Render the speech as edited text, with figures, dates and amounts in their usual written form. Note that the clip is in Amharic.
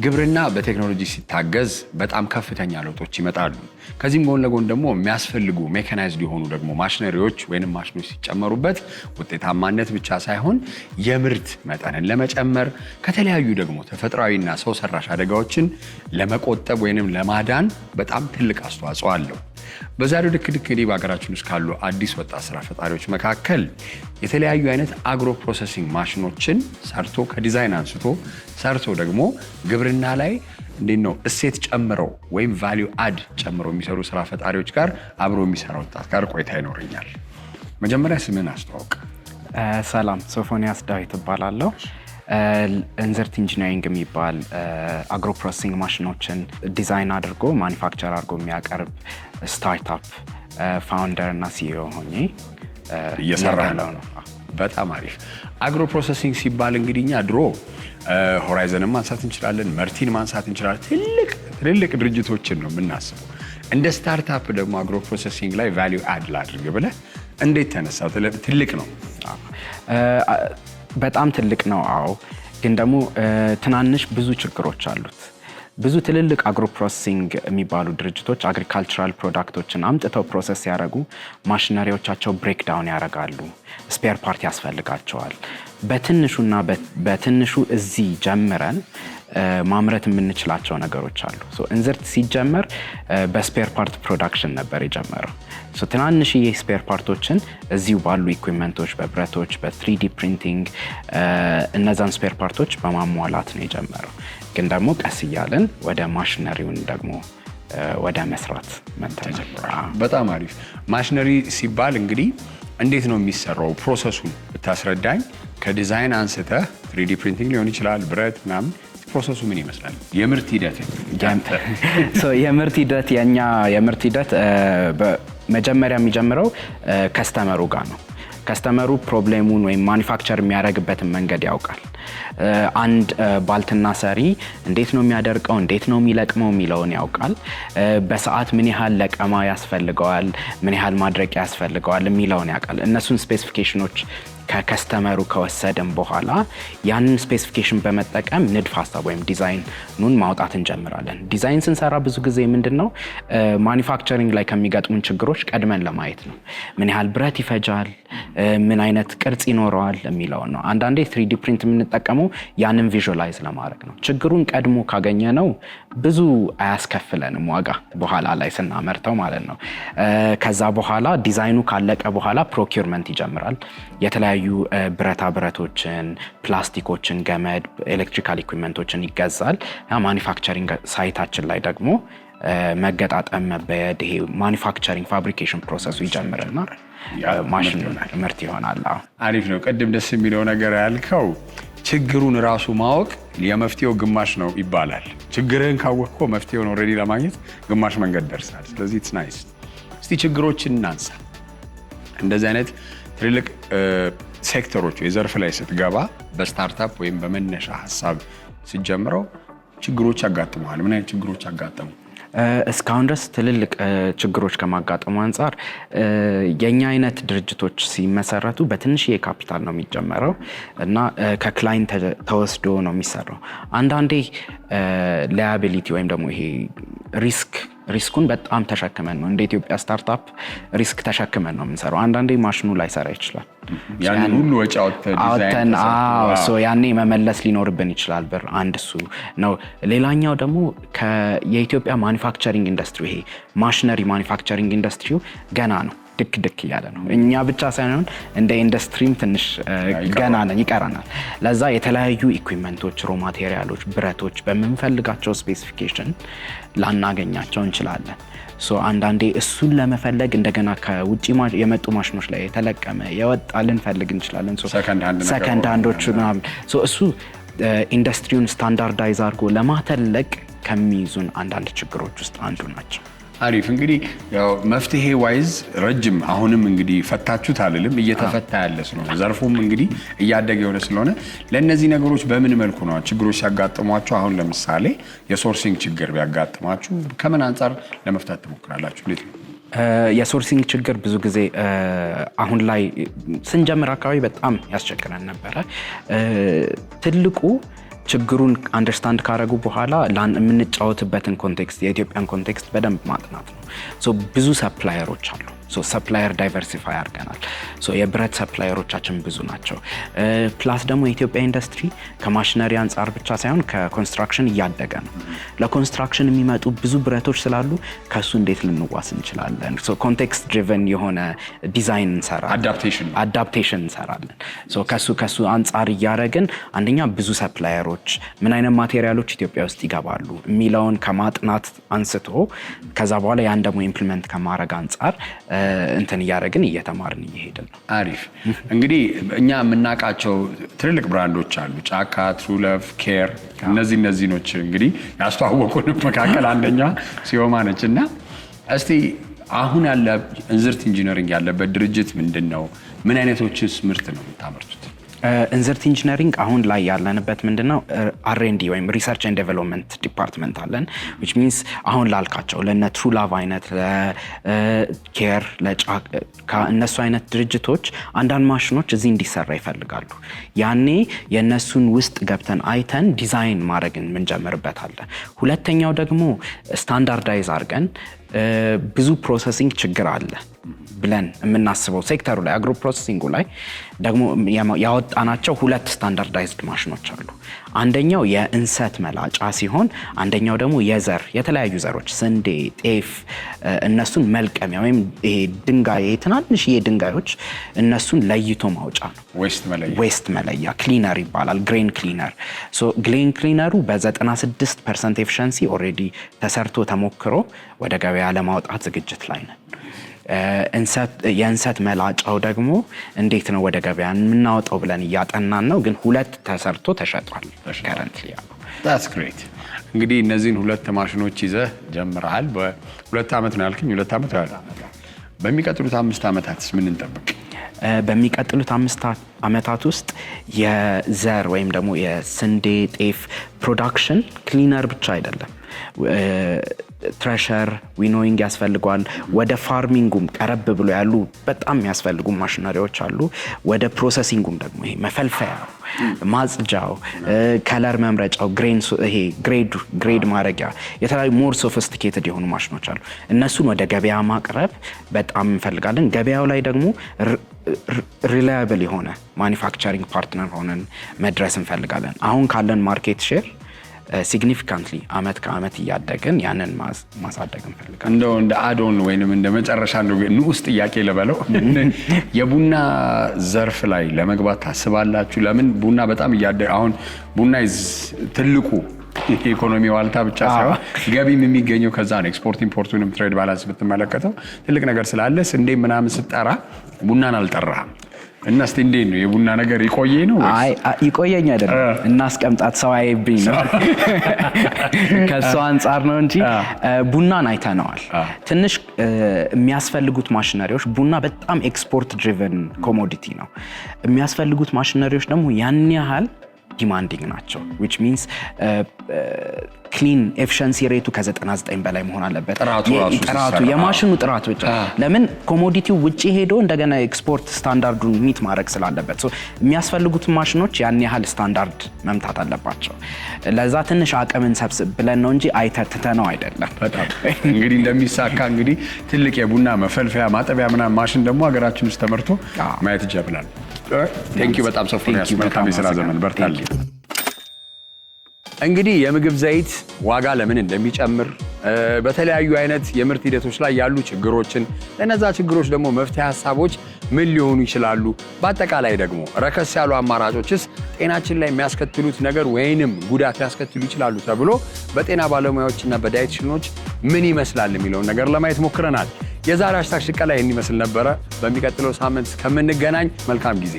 ግብርና በቴክኖሎጂ ሲታገዝ በጣም ከፍተኛ ለውጦች ይመጣሉ። ከዚህም ጎን ለጎን ደግሞ የሚያስፈልጉ ሜካናይዝድ የሆኑ ደግሞ ማሽነሪዎች ወይንም ማሽኖች ሲጨመሩበት ውጤታማነት ብቻ ሳይሆን የምርት መጠንን ለመጨመር ከተለያዩ ደግሞ ተፈጥሯዊና ሰው ሰራሽ አደጋዎችን ለመቆጠብ ወይንም ለማዳን በጣም ትልቅ አስተዋጽኦ አለው። በዛሬው ድክድክ በሀገራችን ውስጥ ካሉ አዲስ ወጣት ስራ ፈጣሪዎች መካከል የተለያዩ አይነት አግሮ ፕሮሰሲንግ ማሽኖችን ሰርቶ ከዲዛይን አንስቶ ሰርቶ ደግሞ ግብርና ላይ እንዴት ነው እሴት ጨምረው ወይም ቫልዩ አድ ጨምረው የሚሰሩ ስራ ፈጣሪዎች ጋር አብሮ የሚሰራ ወጣት ጋር ቆይታ ይኖረኛል። መጀመሪያ ስምን አስተዋውቅ። ሰላም፣ ሶፎንያስ ዳዊት እባላለሁ። እንዝርት ኢንጂነሪንግ የሚባል አግሮ ፕሮሰሲንግ ማሽኖችን ዲዛይን አድርጎ ማኒፋክቸር አድርጎ የሚያቀርብ ስታርታፕ ፋውንደር እና ሲኢኦ ሆኜ እየሰራህ ነው። በጣም አሪፍ። አግሮ ፕሮሰሲንግ ሲባል እንግዲህ እኛ ድሮ ሆራይዘንን ማንሳት እንችላለን፣ መርቲን ማንሳት እንችላለን። ትልልቅ ድርጅቶችን ነው የምናስበው። እንደ ስታርታፕ ደግሞ አግሮ ፕሮሰሲንግ ላይ ቫልዩ አድ ላድርግ ብለህ እንዴት ተነሳ? ትልቅ ነው፣ በጣም ትልቅ ነው። አዎ፣ ግን ደግሞ ትናንሽ ብዙ ችግሮች አሉት። ብዙ ትልልቅ አግሮ ፕሮሰሲንግ የሚባሉ ድርጅቶች አግሪካልቸራል ፕሮዳክቶችን አምጥተው ፕሮሰስ ያደርጉ ማሽነሪዎቻቸው ብሬክዳውን ያደርጋሉ፣ ስፔር ፓርት ያስፈልጋቸዋል። በትንሹና በትንሹ እዚህ ጀምረን ማምረት የምንችላቸው ነገሮች አሉ። እንዝርት ሲጀመር በስፔር ፓርት ፕሮዳክሽን ነበር የጀመረው። ትናንሽ የስፔር ፓርቶችን እዚሁ ባሉ ኢኩዊፕመንቶች፣ በብረቶች፣ በ3D ፕሪንቲንግ እነዛን ስፔር ፓርቶች በማሟላት ነው የጀመረው። ግን ደግሞ ቀስ እያለን ወደ ማሽነሪውን ደግሞ ወደ መስራት መተናል። በጣም አሪፍ። ማሽነሪ ሲባል እንግዲህ እንዴት ነው የሚሰራው? ፕሮሰሱን ብታስረዳኝ። ከዲዛይን አንስተህ 3D ፕሪንቲንግ ሊሆን ይችላል፣ ብረት ምናምን፣ ፕሮሰሱ ምን ይመስላል? የምርት ሂደት የኛ የምርት ሂደት መጀመሪያ የሚጀምረው ከስተመሩ ጋር ነው። ከስተመሩ ፕሮብሌሙን ወይም ማኒፋክቸር የሚያደርግበትን መንገድ ያውቃል። አንድ ባልትና ሰሪ እንዴት ነው የሚያደርቀው፣ እንዴት ነው የሚለቅመው የሚለውን ያውቃል። በሰዓት ምን ያህል ለቀማ ያስፈልገዋል፣ ምን ያህል ማድረቂያ ያስፈልገዋል የሚለውን ያውቃል። እነሱን ስፔሲፊኬሽኖች ከከስተመሩ ከወሰደን በኋላ ያንን ስፔሲፊኬሽን በመጠቀም ንድፍ ሀሳብ ወይም ዲዛይኑን ማውጣት እንጀምራለን። ዲዛይን ስንሰራ ብዙ ጊዜ ምንድነው ማኒፋክቸሪንግ ላይ ከሚገጥሙን ችግሮች ቀድመን ለማየት ነው። ምን ያህል ብረት ይፈጃል፣ ምን አይነት ቅርጽ ይኖረዋል የሚለው ነው። አንዳንዴ 3D ፕሪንት የምንጠቀመው ያንን ቪዥዋላይዝ ለማድረግ ነው። ችግሩን ቀድሞ ካገኘ ነው ብዙ አያስከፍለንም ዋጋ በኋላ ላይ ስናመርተው ማለት ነው። ከዛ በኋላ ዲዛይኑ ካለቀ በኋላ ፕሮኪውርመንት ይጀምራል። የተለያዩ ብረታ ብረቶችን፣ ፕላስቲኮችን፣ ገመድ፣ ኤሌክትሪካል ኢኩዊፕመንቶችን ይገዛል። ማኒፋክቸሪንግ ሳይታችን ላይ ደግሞ መገጣጠም፣ መበየድ፣ ይሄ ማኒፋክቸሪንግ ፋብሪኬሽን ፕሮሰሱ ይጀምርና ማሽኑ ምርት ይሆናል። አሪፍ ነው። ቅድም ደስ የሚለው ነገር ያልከው ችግሩን ራሱ ማወቅ የመፍትሄው ግማሽ ነው ይባላል። ችግርህን ካወቅከው መፍትሄውን ኦልሬዲ ለማግኘት ግማሽ መንገድ ደርሳል። ስለዚህ ኢትስ ናይስ። እስቲ ችግሮችን እናንሳ። እንደዚህ አይነት ትልልቅ ሴክተሮች የዘርፍ ላይ ስትገባ በስታርታፕ ወይም በመነሻ ሀሳብ ስትጀምረው ችግሮች ያጋጥመዋል። ምን አይነት ችግሮች ያጋጥሙ? እስካሁን ድረስ ትልልቅ ችግሮች ከማጋጠሙ አንጻር የኛ አይነት ድርጅቶች ሲመሰረቱ በትንሽ የካፒታል ነው የሚጀመረው እና ከክላይንት ተወስዶ ነው የሚሰራው። አንዳንዴ ላያቢሊቲ ወይም ደግሞ ይሄ ሪስኩን በጣም ተሸክመን ነው እንደ ኢትዮጵያ ስታርታፕ ሪስክ ተሸክመን ነው የምንሰራው። አንዳንዴ ማሽኑ ላይሰራ ይችላል። ያን ሁሉ ወጪ አውጥተን ያኔ መመለስ ሊኖርብን ይችላል ብር። አንድ እሱ ነው። ሌላኛው ደግሞ የኢትዮጵያ ማኒፋክቸሪንግ ኢንዱስትሪ ይሄ ማሽነሪ ማኒፋክቸሪንግ ኢንዱስትሪው ገና ነው፣ ድክ እያለ ነው። እኛ ብቻ ሳይሆን እንደ ኢንዱስትሪም ትንሽ ገና ነን፣ ይቀራናል። ለዛ የተለያዩ ኢኩዊፕመንቶች፣ ሮ ማቴሪያሎች፣ ብረቶች በምንፈልጋቸው ስፔሲፊኬሽን ላናገኛቸው እንችላለን። አንዳንዴ እሱን ለመፈለግ እንደገና ከውጪ የመጡ ማሽኖች ላይ የተለቀመ የወጣ ልንፈልግ እንችላለን። ሰከንድ ሃንዶች ምናምን እሱ ኢንዱስትሪውን ስታንዳርዳይዝ አድርጎ ለማተለቅ ከሚይዙን አንዳንድ ችግሮች ውስጥ አንዱ ናቸው። አሪፍ። እንግዲህ ያው መፍትሄ ዋይዝ ረጅም አሁንም እንግዲህ ፈታችሁት አልልም፣ እየተፈታ ያለ ስለሆነ ዘርፉም እንግዲህ እያደገ የሆነ ስለሆነ ለእነዚህ ነገሮች በምን መልኩ ነው ችግሮች ሲያጋጥሟችሁ? አሁን ለምሳሌ የሶርሲንግ ችግር ቢያጋጥማችሁ ከምን አንጻር ለመፍታት ትሞክራላችሁ? እንዴት ነው? የሶርሲንግ ችግር ብዙ ጊዜ አሁን ላይ ስንጀምር አካባቢ በጣም ያስቸግረን ነበረ። ትልቁ ችግሩን አንደርስታንድ ካረጉ በኋላ የምንጫወትበትን ኮንቴክስት የኢትዮጵያን ኮንቴክስት በደንብ ማጥናት ነው። ብዙ ሰፕላየሮች አሉ። ሰፕላየር ዳይቨርሲፋይ አድርገናል። የብረት ሰፕላየሮቻችን ብዙ ናቸው። ፕላስ ደግሞ የኢትዮጵያ ኢንዱስትሪ ከማሽነሪ አንጻር ብቻ ሳይሆን ከኮንስትራክሽን እያደገ ነው። ለኮንስትራክሽን የሚመጡ ብዙ ብረቶች ስላሉ ከሱ እንዴት ልንዋስ እንችላለን? ኮንቴክስት ድሪቨን የሆነ ዲዛይን እንሰራለን፣ አዳፕቴሽን እንሰራለን። ከሱ አንጻር እያደረግን አንደኛ ብዙ ሰፕላየሮች ምን አይነት ማቴሪያሎች ኢትዮጵያ ውስጥ ይገባሉ የሚለውን ከማጥናት አንስቶ ከዛ በኋላ ያን ደግሞ ኢምፕሊመንት ከማድረግ አንጻር እንትን እያደረግን እየተማርን እየሄድን ነው። አሪፍ። እንግዲህ እኛ የምናውቃቸው ትልልቅ ብራንዶች አሉ፣ ጫካ፣ ትሩለቭ፣ ኬር። እነዚህ ኖች እንግዲህ ያስተዋወቁን መካከል አንደኛ ሲዮማ ነች። እና እስቲ አሁን ያለ እንዝርት ኢንጂነሪንግ ያለበት ድርጅት ምንድን ነው? ምን አይነቶችስ ምርት ነው የምታመርቱት? እንዝርት ኢንጂነሪንግ አሁን ላይ ያለንበት ምንድነው R&D ወይም ሪሰርች ኤንድ ዴቨሎፕመንት ዲፓርትመንት አለን። which means አሁን ላልካቸው ለነ ትሩላቭ አይነት ለኬር እነሱ አይነት ድርጅቶች አንዳንድ ማሽኖች እዚህ እንዲሰራ ይፈልጋሉ። ያኔ የነሱን ውስጥ ገብተን አይተን ዲዛይን ማድረግን ምንጀምርበታለን። ሁለተኛው ደግሞ ስታንዳርዳይዝ አድርገን ብዙ ፕሮሰሲንግ ችግር አለ ብለን የምናስበው ሴክተሩ ላይ አግሮ ፕሮሰሲንጉ ላይ ደግሞ ያወጣናቸው 2 ስታንዳርዳይዝድ ማሽኖች አሉ። አንደኛው የእንሰት መላጫ ሲሆን አንደኛው ደግሞ የተለያዩ ዘሮች ስንዴ፣ ጤፍ እነሱን መልቀሚያ ወይም ድንጋይ ትናንሽ ድንጋዮች እነሱን ለይቶ ማውጫ ነው። ዌስት መለያ ክሊነር ይባላል። ግሬን ክሊነር። ግሬን ክሊነሩ በ96% ኤፊሸንሲ ኦልሬዲ ተሰርቶ ተሞክሮ ወደ ገበያ ለማውጣት ዝግጅት ላይ ነን። የእንሰት መላጫው ደግሞ እንዴት ነው ወደ ገበያ የምናወጣው ብለን እያጠናን ነው። ግን 2 ተሰርቶ ተሸጧል ከረንትሊ። that's great። እንግዲህ እነዚህን 2 ማሽኖች ይዘህ ጀምረሃል። በ2 ዓመት ነው ያልከኝ። 2 ዓመት ያለ በሚቀጥሉት 5 ዓመታትስ ምን እንጠብቅ? በሚቀጥሉት 5 ዓመታት ውስጥ የዘር ወይም ደግሞ የስንዴ ጤፍ ፕሮዳክሽን ክሊነር ብቻ አይደለም፣ ትሬሸር ዊኖዊንግ ያስፈልጓል። ወደ ፋርሚንጉም ቀረብ ብሎ ያሉ በጣም የሚያስፈልጉ ማሽነሪዎች አሉ። ወደ ፕሮሰሲንጉም ደግሞ ይሄ መፈልፈያው፣ ማጽጃው፣ ከለር መምረጫው፣ ግሬድ ማድረጊያ የተለያዩ ሞር ሶፊስቲኬትድ የሆኑ ማሽኖች አሉ። እነሱን ወደ ገበያ ማቅረብ በጣም እንፈልጋለን። ገበያው ላይ ደግሞ ሪላያብል የሆነ ማኒፋክቸሪንግ ፓርትነር ሆነን መድረስ እንፈልጋለን። አሁን ካለን ማርኬት ሼር ሲግኒፊካንትሊ አመት ከአመት እያደግን ያንን ማሳደግ እንፈልጋለን። እንደው እንደ አዶን ወይንም እንደ መጨረሻ ንዑስ ጥያቄ ልበለው፣ የቡና ዘርፍ ላይ ለመግባት ታስባላችሁ? ለምን ቡና በጣም እያደገ አሁን ቡና ትልቁ የኢኮኖሚ ዋልታ ብቻ ሳይሆን ገቢም የሚገኘው ከዛ ነው። ኤክስፖርት ኢምፖርቱንም ትሬድ ባላንስ ብትመለከተው ትልቅ ነገር ስላለ ስንዴ ምናምን ስጠራ ቡናን አልጠራህም። እና እስቲ እንዴት ነው የቡና ነገር ይቆየ ነው ወይስ? አይ ይቆየኝ አይደለም፣ እናስቀምጣት ሰው አይብኝ ነው ከሱ አንጻር ነው እንጂ ቡናን አይተነዋል። ትንሽ የሚያስፈልጉት ማሽነሪዎች ቡና በጣም ኤክስፖርት ድሪቨን ኮሞዲቲ ነው። የሚያስፈልጉት ማሽነሪዎች ደግሞ ያን ያህል ዲማንዲንግ ናቸው። which means ክሊን ኤፊሽንሲ ሬቱ ከ99 በላይ መሆን አለበት። ጥራቱ የማሽኑ ጥራት ብቻ ለምን ኮሞዲቲው ውጪ ሄዶ እንደገና ኤክስፖርት ስታንዳርዱን ሚት ማድረግ ስላለበት የሚያስፈልጉት ማሽኖች ያን ያህል ስታንዳርድ መምታት አለባቸው። ለዛ ትንሽ አቅምን ሰብስብ ብለን ነው እንጂ አይተትተነው አይደለም። በጣም እንግዲህ እንደሚሳካ እንግዲህ ትልቅ የቡና መፈልፈያ ማጠቢያ ምናምን ማሽን ደግሞ ሀገራችን ውስጥ ተመርቶ ማየት ይጀምራል። ቴንክ ዩ በጣም ሶፎንያስ፣ መልካም የሥራ ዘመን፣ በርታልኝ። እንግዲህ የምግብ ዘይት ዋጋ ለምን እንደሚጨምር በተለያዩ አይነት የምርት ሂደቶች ላይ ያሉ ችግሮችን፣ ለነዛ ችግሮች ደግሞ መፍትሄ ሀሳቦች ምን ሊሆኑ ይችላሉ፣ በአጠቃላይ ደግሞ ረከስ ያሉ አማራጮችስ ጤናችን ላይ የሚያስከትሉት ነገር ወይንም ጉዳት ሊያስከትሉ ይችላሉ ተብሎ በጤና ባለሙያዎችና በዳይቲሽኖች ምን ይመስላል የሚለውን ነገር ለማየት ሞክረናል። የዛሬ #ሽቀላ ይህን ይመስል ነበረ። በሚቀጥለው ሳምንት ከምንገናኝ መልካም ጊዜ